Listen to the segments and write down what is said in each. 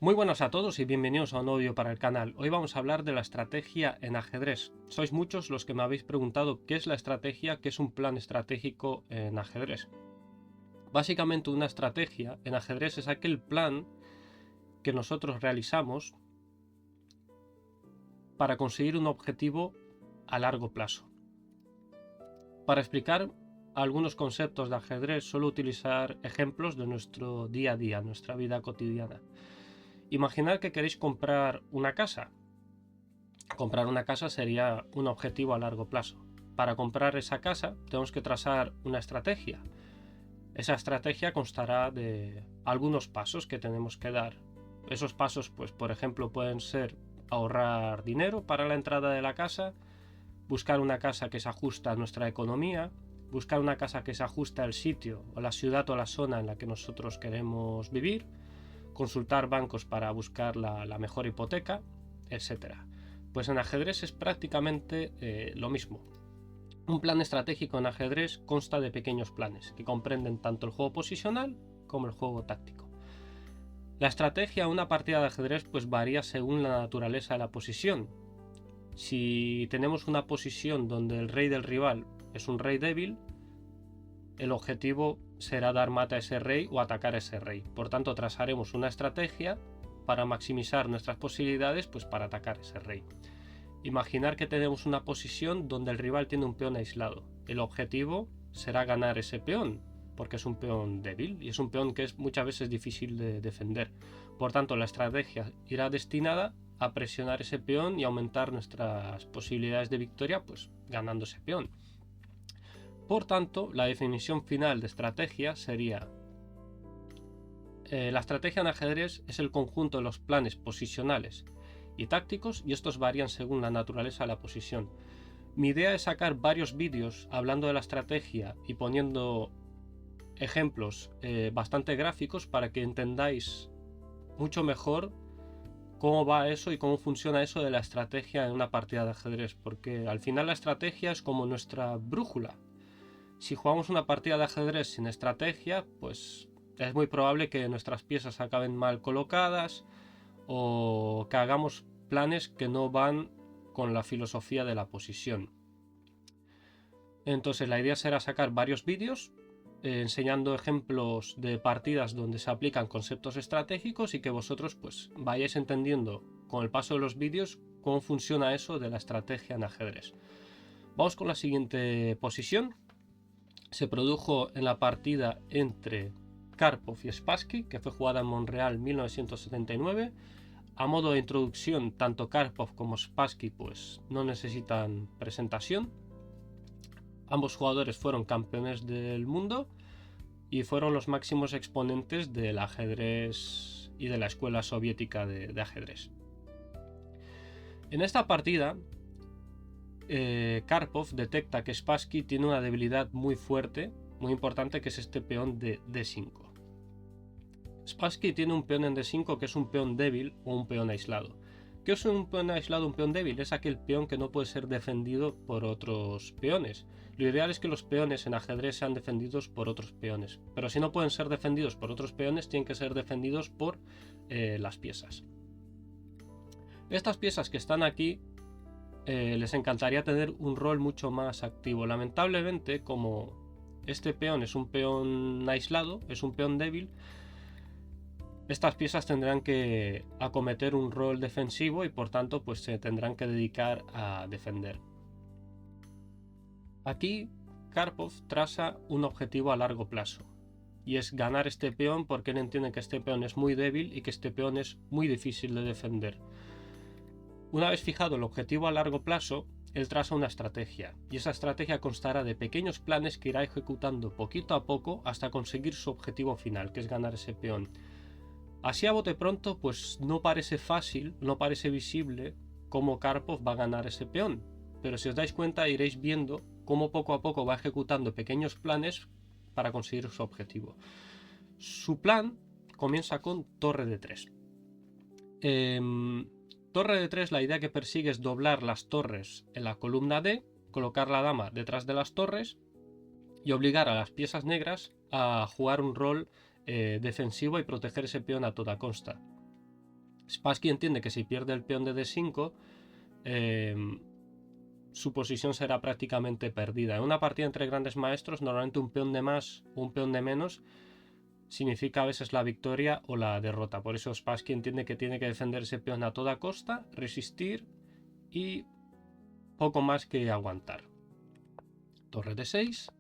Muy buenas a todos y bienvenidos a un nuevo vídeo para el canal. Hoy vamos a hablar de la estrategia en ajedrez. Sois muchos los que me habéis preguntado qué es la estrategia, qué es un plan estratégico en ajedrez. Básicamente una estrategia en ajedrez es aquel plan que nosotros realizamos para conseguir un objetivo a largo plazo. Para explicar algunos conceptos de ajedrez suelo utilizar ejemplos de nuestro día a día, nuestra vida cotidiana. Imaginad que queréis comprar una casa. Comprar una casa sería un objetivo a largo plazo. Para comprar esa casa tenemos que trazar una estrategia. Esa estrategia constará de algunos pasos que tenemos que dar. Esos pasos, pues, por ejemplo, pueden ser ahorrar dinero para la entrada de la casa, buscar una casa que se ajusta a nuestra economía, buscar una casa que se ajusta al sitio o la ciudad o la zona en la que nosotros queremos vivir, consultar bancos para buscar la mejor hipoteca, etc. Pues en ajedrez es prácticamente lo mismo. Un plan estratégico en ajedrez consta de pequeños planes que comprenden tanto el juego posicional como el juego táctico. La estrategia de una partida de ajedrez pues varía según la naturaleza de la posición. Si tenemos una posición donde el rey del rival es un rey débil, el objetivo será dar mate a ese rey o atacar a ese rey. Por tanto, trazaremos una estrategia para maximizar nuestras posibilidades pues para atacar a ese rey. Imaginar que tenemos una posición donde el rival tiene un peón aislado. El objetivo será ganar ese peón, porque es un peón débil y es un peón que es muchas veces difícil de defender. Por tanto, la estrategia irá destinada a presionar ese peón y aumentar nuestras posibilidades de victoria, pues ganando ese peón. Por tanto, la definición final de estrategia sería: la estrategia en ajedrez es el conjunto de los planes posicionales y tácticos, y estos varían según la naturaleza de la posición. Mi idea es sacar varios vídeos hablando de la estrategia y poniendo ejemplos bastante gráficos para que entendáis mucho mejor cómo va eso y cómo funciona eso de la estrategia en una partida de ajedrez, porque al final la estrategia es como nuestra brújula. Si jugamos una partida de ajedrez sin estrategia, pues es muy probable que nuestras piezas acaben mal colocadas o que hagamos planes que no van con la filosofía de la posición. Entonces la idea será sacar varios vídeos enseñando ejemplos de partidas donde se aplican conceptos estratégicos y que vosotros pues vayáis entendiendo con el paso de los vídeos cómo funciona eso de la estrategia en ajedrez. Vamos con la siguiente posición. Se produjo en la partida entre Karpov y Spassky, que fue jugada en Montreal en 1979. A modo de introducción, tanto Karpov como Spassky pues no necesitan presentación. Ambos jugadores fueron campeones del mundo y fueron los máximos exponentes del ajedrez y de la escuela soviética de ajedrez. En esta partida, Karpov detecta que Spassky tiene una debilidad muy fuerte, muy importante, que es este peón de D5. Spassky tiene un peón en D5 que es un peón débil o un peón aislado. ¿Qué es un peón aislado, un peón débil? Es aquel peón que no puede ser defendido por otros peones. Lo ideal es que los peones en ajedrez sean defendidos por otros peones, pero si no pueden ser defendidos por otros peones, tienen que ser defendidos por las piezas. Estas piezas que están aquí les encantaría tener un rol mucho más activo. Lamentablemente, como este peón es un peón aislado, es un peón débil, estas piezas tendrán que acometer un rol defensivo y por tanto pues se tendrán que dedicar a defender. Aquí Karpov traza un objetivo a largo plazo y es ganar este peón, porque él entiende que este peón es muy débil y que este peón es muy difícil de defender. Una vez fijado el objetivo a largo plazo, él traza una estrategia, y esa estrategia constará de pequeños planes que irá ejecutando poquito a poco hasta conseguir su objetivo final, que es ganar ese peón. Así a bote pronto pues no parece fácil, no parece visible cómo Karpov va a ganar ese peón, pero si os dais cuenta iréis viendo cómo poco a poco va ejecutando pequeños planes para conseguir su objetivo. Su plan comienza con torre de 3. Torre de 3, la idea que persigue es doblar las torres en la columna D, colocar la dama detrás de las torres y obligar a las piezas negras a jugar un rol defensivo y proteger ese peón a toda costa. Spassky entiende que si pierde el peón de D5, su posición será prácticamente perdida. En una partida entre grandes maestros, normalmente un peón de más o un peón de menos significa a veces la victoria o la derrota. Por eso Spassky entiende que tiene que defender ese peón a toda costa, resistir y poco más que aguantar. Torre de 6,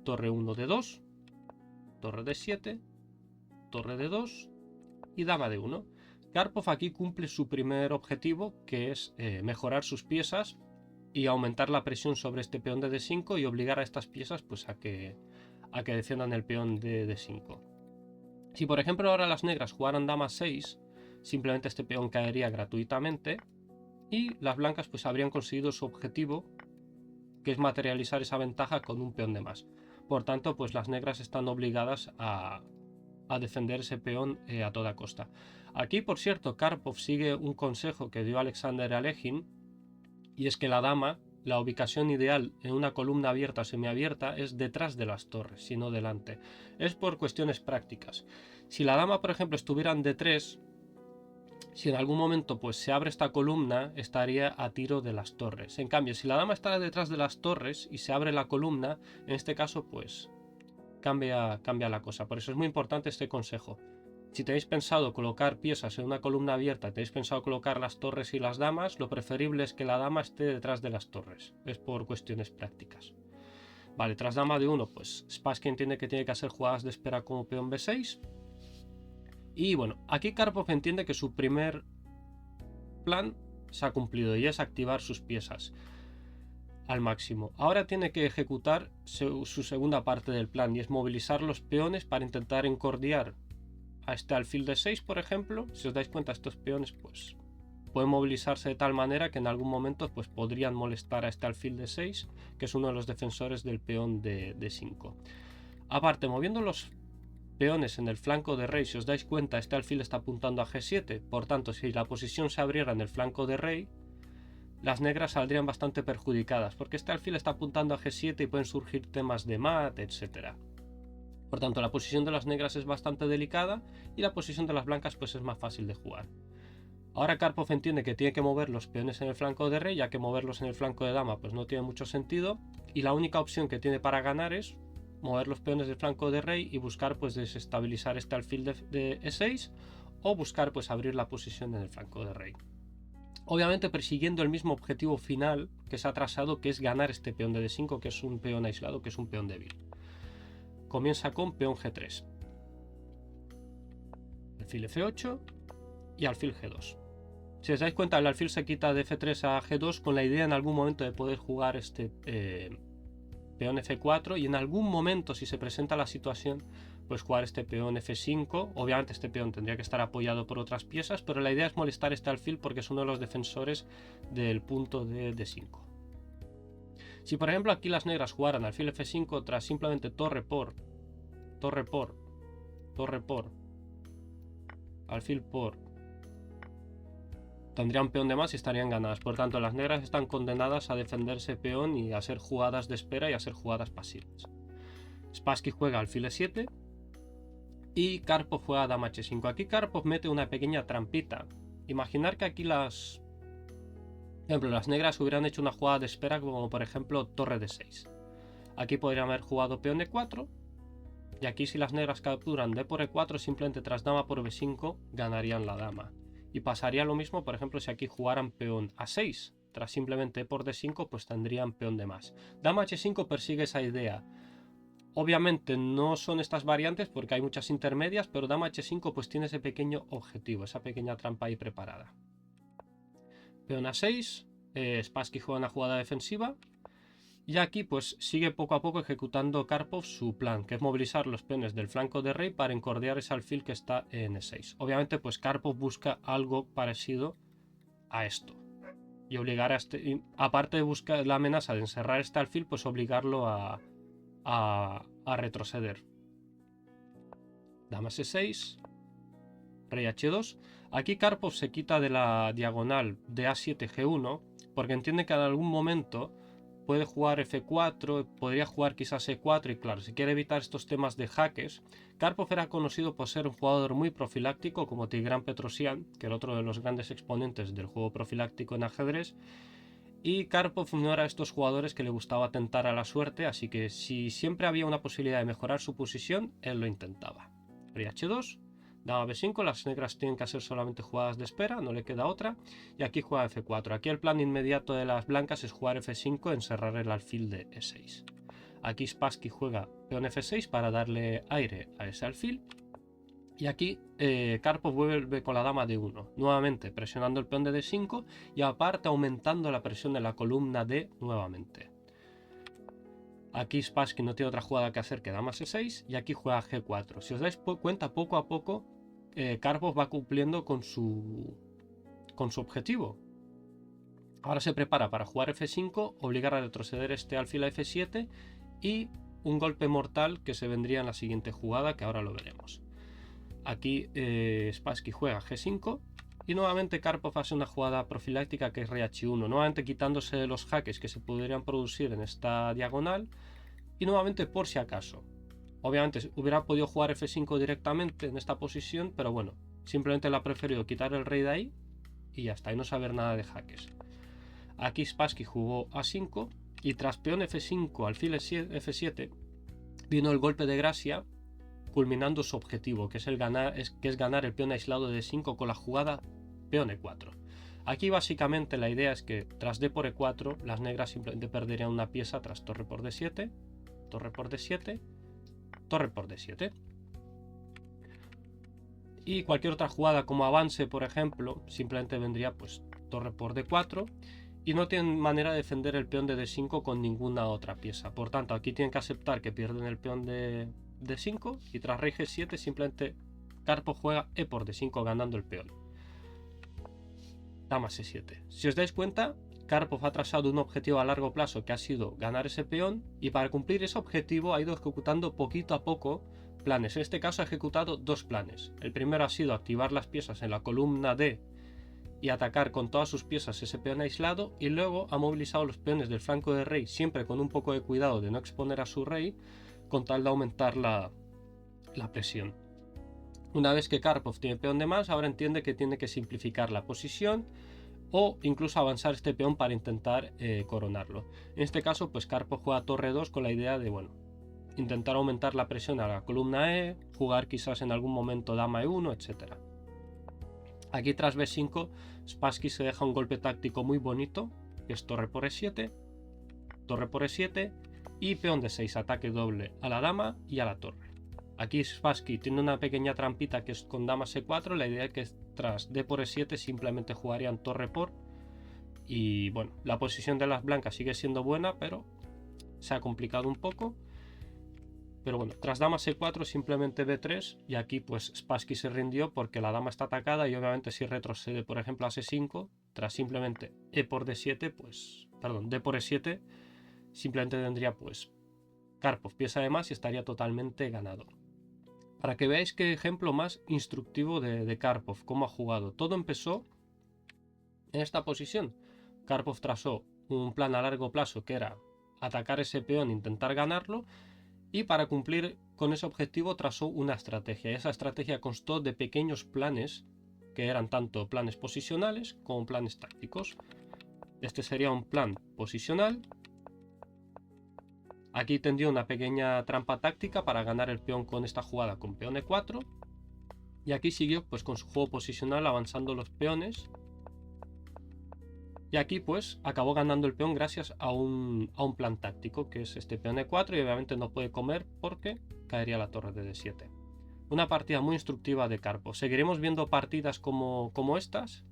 torre 1 de 2, torre de 7, torre de 2 y dama de 1. Karpov aquí cumple su primer objetivo, que es mejorar sus piezas y aumentar la presión sobre este peón de D5 y obligar a estas piezas pues, a que defiendan el peón de D5. Si por ejemplo ahora las negras jugaran dama 6, simplemente este peón caería gratuitamente y las blancas pues habrían conseguido su objetivo, que es materializar esa ventaja con un peón de más. Por tanto, pues las negras están obligadas a defender ese peón a toda costa. Aquí, por cierto, Karpov sigue un consejo que dio Alexander Aleghin, y es que la dama, la ubicación ideal en una columna abierta o semiabierta es detrás de las torres, y no delante. Es por cuestiones prácticas. Si la dama, por ejemplo, estuviera en D3, si en algún momento pues se abre esta columna, estaría a tiro de las torres. En cambio, si la dama está detrás de las torres y se abre la columna, en este caso pues cambia la cosa. Por eso es muy importante este consejo. Si tenéis pensado colocar piezas en una columna abierta, tenéis pensado colocar las torres y las damas, lo preferible es que la dama esté detrás de las torres. Es por cuestiones prácticas. Vale, tras dama de 1, pues Spassky entiende que tiene que hacer jugadas de espera como peón B6. Y bueno, aquí Karpov entiende que su primer plan se ha cumplido y es activar sus piezas al máximo. Ahora tiene que ejecutar su segunda parte del plan y es movilizar los peones para intentar encordiar a este alfil de 6, por ejemplo. Si os dais cuenta, estos peones pues pueden movilizarse de tal manera que en algún momento pues podrían molestar a este alfil de 6, que es uno de los defensores del peón de 5. Aparte, moviendo los peones en el flanco de rey, si os dais cuenta, este alfil está apuntando a G7, por tanto, si la posición se abriera en el flanco de rey, las negras saldrían bastante perjudicadas, porque este alfil está apuntando a G7 y pueden surgir temas de mat, etc. Por tanto, la posición de las negras es bastante delicada y la posición de las blancas pues es más fácil de jugar. Ahora Karpov entiende que tiene que mover los peones en el flanco de rey, ya que moverlos en el flanco de dama pues no tiene mucho sentido, y la única opción que tiene para ganar es mover los peones del flanco de rey y buscar pues desestabilizar este alfil de E6 o buscar pues abrir la posición en el flanco de rey. Obviamente persiguiendo el mismo objetivo final que se ha trazado, que es ganar este peón de D5, que es un peón aislado, que es un peón débil. Comienza con peón G3, alfil F8 y alfil G2. Si os dais cuenta, el alfil se quita de F3 a G2 con la idea en algún momento de poder jugar este peón F4 y en algún momento, si se presenta la situación, pues jugar este peón F5. Obviamente este peón tendría que estar apoyado por otras piezas, pero la idea es molestar este alfil porque es uno de los defensores del punto de D5. Si por ejemplo aquí las negras jugaran alfil F5 tras simplemente torre por, alfil por, tendrían peón de más y estarían ganadas. Por tanto, las negras están condenadas a defenderse peón y a hacer jugadas de espera y a hacer jugadas pasivas. Spassky juega alfil E7 y Karpov juega dama H5. Aquí Karpov mete una pequeña trampita. Imaginar que aquí las negras hubieran hecho una jugada de espera como por ejemplo torre de 6. Aquí podrían haber jugado peón E4 y aquí si las negras capturan D por E4 simplemente tras dama por B5 ganarían la dama. Y pasaría lo mismo, por ejemplo, si aquí jugaran peón A6. Tras simplemente E por D5, pues tendrían peón de más. Dama H5 persigue esa idea. Obviamente no son estas variantes porque hay muchas intermedias, pero dama H5 pues tiene ese pequeño objetivo, esa pequeña trampa ahí preparada. Peón A6, Spassky juega una jugada defensiva. Y aquí pues sigue poco a poco ejecutando Karpov su plan, que es movilizar los peones del flanco de rey para encordiar ese alfil que está en E6. Obviamente pues Karpov busca algo parecido a esto. Y obligar a este, aparte de buscar la amenaza de encerrar este alfil, pues obligarlo a retroceder. Dama C6, rey H2. Aquí Karpov se quita de la diagonal de A7 G1 porque entiende que en algún momento puede jugar F4, podría jugar quizás E4 y claro, si quiere evitar estos temas de jaques, Karpov era conocido por ser un jugador muy profiláctico como Tigran Petrosyan, que era otro de los grandes exponentes del juego profiláctico en ajedrez, y Karpov no era de estos jugadores que le gustaba tentar a la suerte, así que si siempre había una posibilidad de mejorar su posición, él lo intentaba. Rey H2, dama B5, las negras tienen que hacer solamente jugadas de espera, no le queda otra, y aquí juega F4. Aquí el plan inmediato de las blancas es jugar F5, encerrar el alfil de E6. Aquí Spassky juega peón F6 para darle aire a ese alfil. Y aquí Karpov vuelve con la dama de 1, nuevamente presionando el peón de D5 y aparte aumentando la presión de la columna D nuevamente. Aquí Spassky no tiene otra jugada que hacer que dama C6 y aquí juega G4. Si os dais cuenta, poco a poco Karpov va cumpliendo con su objetivo. Ahora se prepara para jugar F5, obligar a retroceder este alfil a F7 y un golpe mortal que se vendría en la siguiente jugada, que ahora lo veremos. Aquí Spassky juega G5 y nuevamente Karpov hace una jugada profiláctica que es Rey H1, nuevamente quitándose los jaques que se podrían producir en esta diagonal y nuevamente por si acaso. Obviamente hubiera podido jugar F5 directamente en esta posición, pero bueno, simplemente le ha preferido quitar el rey de ahí y ya está, y no saber nada de jaques. Aquí Spassky jugó A5 y tras peón F5, alfil F7, vino el golpe de gracia, culminando su objetivo, que es ganar el peón aislado de D5 con la jugada peón E4. Aquí básicamente la idea es que tras D por E4 las negras simplemente perderían una pieza tras torre por D7, torre por D7, torre por D7. Y cualquier otra jugada como avance, por ejemplo, simplemente vendría pues torre por D4 y no tienen manera de defender el peón de D5 con ninguna otra pieza. Por tanto, aquí tienen que aceptar que pierden el peón de D5 y tras rey G7 simplemente Karpov juega E por D5 ganando el peón. Dama C7. Si os dais cuenta, Karpov ha trazado un objetivo a largo plazo que ha sido ganar ese peón y para cumplir ese objetivo ha ido ejecutando poquito a poco planes. En este caso ha ejecutado dos planes. El primero ha sido activar las piezas en la columna D y atacar con todas sus piezas ese peón aislado y luego ha movilizado los peones del flanco de rey siempre con un poco de cuidado de no exponer a su rey con tal de aumentar la presión. Una vez que Karpov tiene peón de más, ahora entiende que tiene que simplificar la posición o incluso avanzar este peón para intentar coronarlo. En este caso, pues Karpov juega torre 2 con la idea de, bueno, intentar aumentar la presión a la columna E, jugar quizás en algún momento dama E1, etc. Aquí tras B5, Spassky se deja un golpe táctico muy bonito, que es torre por E7, torre por E7 y peón de 6, ataque doble a la dama y a la torre. Aquí Spassky tiene una pequeña trampita que es con dama C4, la idea es que tras D por E7 simplemente jugarían torre por y bueno, la posición de las blancas sigue siendo buena, pero se ha complicado un poco. Pero bueno, tras dama C4 simplemente B3 y aquí pues Spassky se rindió porque la dama está atacada y obviamente si retrocede por ejemplo a C5, tras simplemente E por D7, pues, perdón, D por E7, simplemente tendría pues Karpov pieza de más y estaría totalmente ganador. Para que veáis qué ejemplo más instructivo de Karpov, cómo ha jugado. Todo empezó en esta posición. Karpov trazó un plan a largo plazo que era atacar ese peón e intentar ganarlo y para cumplir con ese objetivo trazó una estrategia. Y esa estrategia constó de pequeños planes que eran tanto planes posicionales como planes tácticos. Este sería un plan posicional. Aquí tendió una pequeña trampa táctica para ganar el peón con esta jugada con peón E4. Y aquí siguió pues con su juego posicional avanzando los peones. Y aquí pues acabó ganando el peón gracias a un plan táctico que es este peón E4 y obviamente no puede comer porque caería la torre de D7. Una partida muy instructiva de Karpov. Seguiremos viendo partidas como estas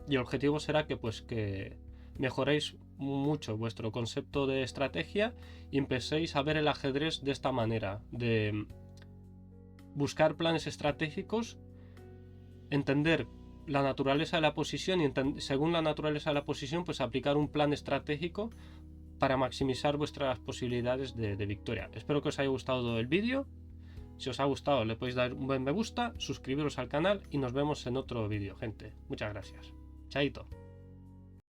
y el objetivo será que mejoréis mucho vuestro concepto de estrategia y empecéis a ver el ajedrez de esta manera, de buscar planes estratégicos, entender la naturaleza de la posición y según la naturaleza de la posición pues aplicar un plan estratégico para maximizar vuestras posibilidades de victoria. Espero que os haya gustado el vídeo. Si os ha gustado le podéis dar un buen me gusta, suscribiros al canal y nos vemos en otro vídeo, gente. Muchas gracias. Chaito.